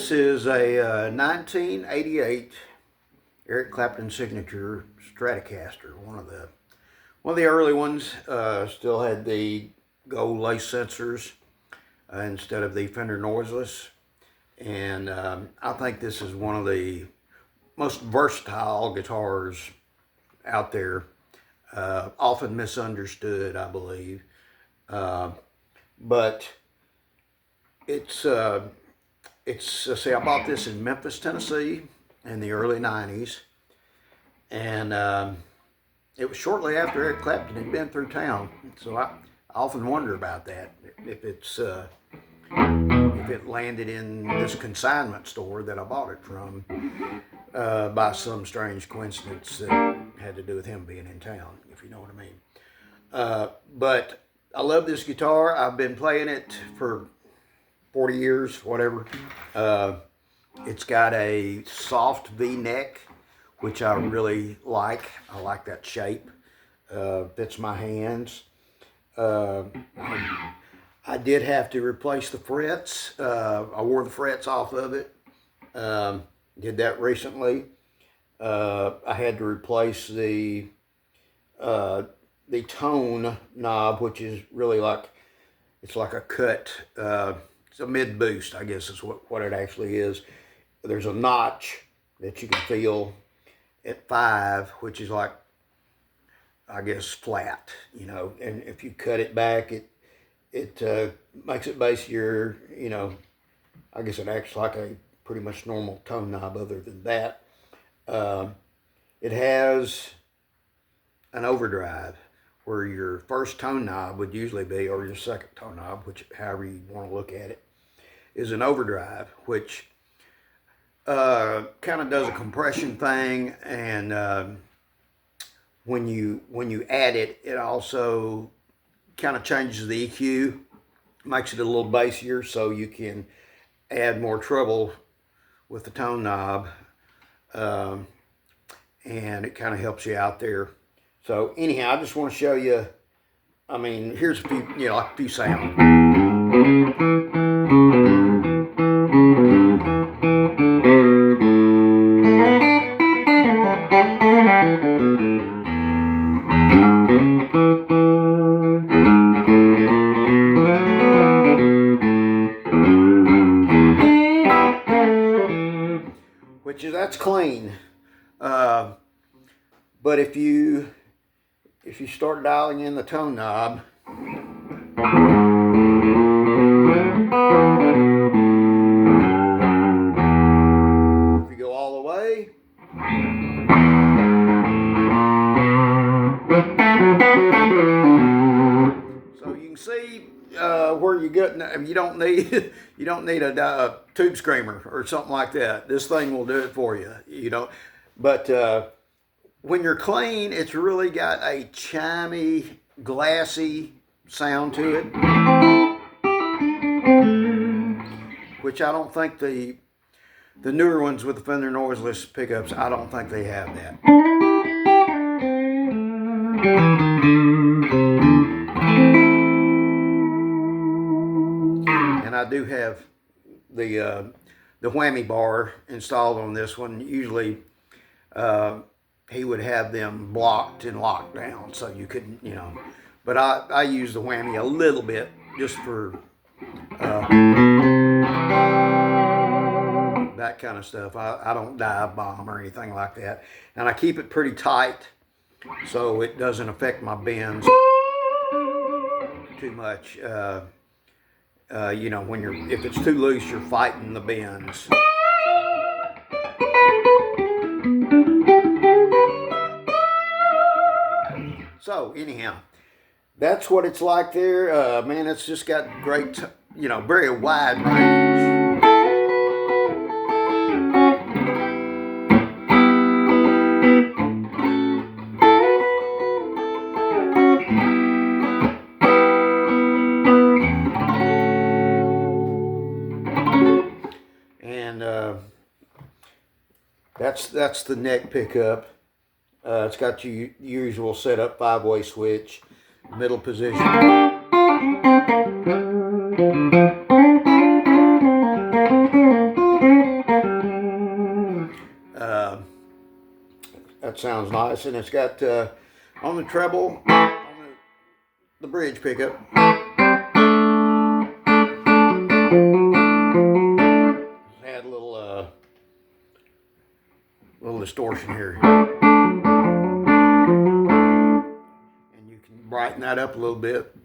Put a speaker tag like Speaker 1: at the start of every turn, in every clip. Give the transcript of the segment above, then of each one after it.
Speaker 1: This is a 1988 Eric Clapton signature Stratocaster. One of the early ones. Still had the gold lace sensors instead of the Fender noiseless. And I think this is one of the most versatile guitars out there. Often misunderstood, I believe. But it's see, I bought this in Memphis, Tennessee in the early 90s. And it was shortly after Eric Clapton had been through town. So I often wonder about that, if it landed in this consignment store that I bought it from by some strange coincidence that had to do with him being in town, if you know what I mean. But I love this guitar. I've been playing it for 40 years, whatever. It's got a soft V-neck, which I really like. I like that shape. Fits my hands. I did have to replace the frets. I wore the frets off of it. Did that recently. I had to replace the tone knob, which is really like, it's like a cut. It's a mid boost, I guess is what it actually is. There's a notch that you can feel at 5, which is like, I guess, flat, you know. And if you cut it back, it makes it bassier, you know. I guess it acts like a pretty much normal tone knob other than that. It has an overdrive where your first tone knob would usually be, or your second tone knob, which however you want to look at it, is an overdrive, which kind of does a compression thing, and when you add it, it also kind of changes the EQ, makes it a little bassier, so you can add more treble with the tone knob, and it kind of helps you out there. So anyhow, I just want to show you, I mean, here's a few, you know, like a few sounds. That's clean. But if you start dialing in the tone knob, if you go all the way, so you can see where you get. You don't need a tube screamer or something like that. This thing will do it for you. You know, but when you're clean, it's really got a chimey, glassy sound to it, which I don't think the newer ones with the Fender noiseless pickups, I don't think they have that. And I do have the whammy bar installed on this one. Usually he would have them blocked and locked down, so you couldn't, you know. But I use the whammy a little bit just for that kind of stuff. I don't dive bomb or anything like that. And I keep it pretty tight so it doesn't affect my bends too much. You know, if it's too loose, you're fighting the bends. So anyhow, that's what it's like there. Man, it's just got great, you know, very wide range. And that's the neck pickup. It's got your usual setup 5-way switch, middle position. that sounds nice. And it's got on the treble, on the bridge pickup, had a little distortion here, and you can brighten that up a little bit.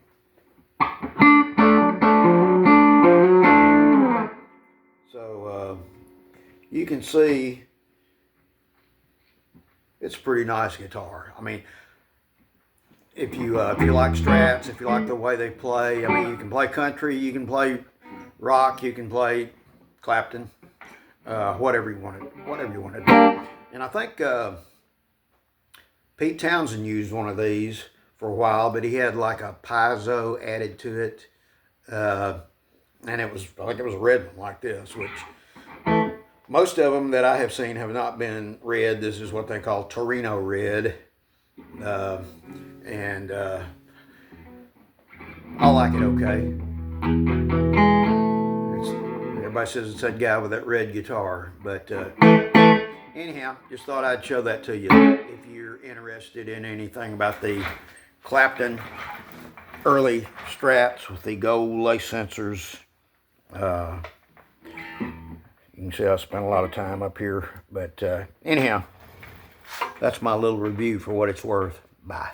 Speaker 1: So you can see it's a pretty nice guitar. I mean, if you like Strats, if you like the way they play, I mean, you can play country, you can play rock, you can play Clapton, whatever you want to do. And I think Pete Townsend used one of these for a while, but he had like a piezo added to it, and it was, I think it was a red one like this, which most of them that I have seen have not been red. This is what they call Torino red, and I like it okay. Everybody says it's that guy with that red guitar, but anyhow, just thought I'd show that to you if you're interested in anything about the Clapton early Strats with the gold lace sensors. You can see I spent a lot of time up here, but anyhow, that's my little review for what it's worth. Bye.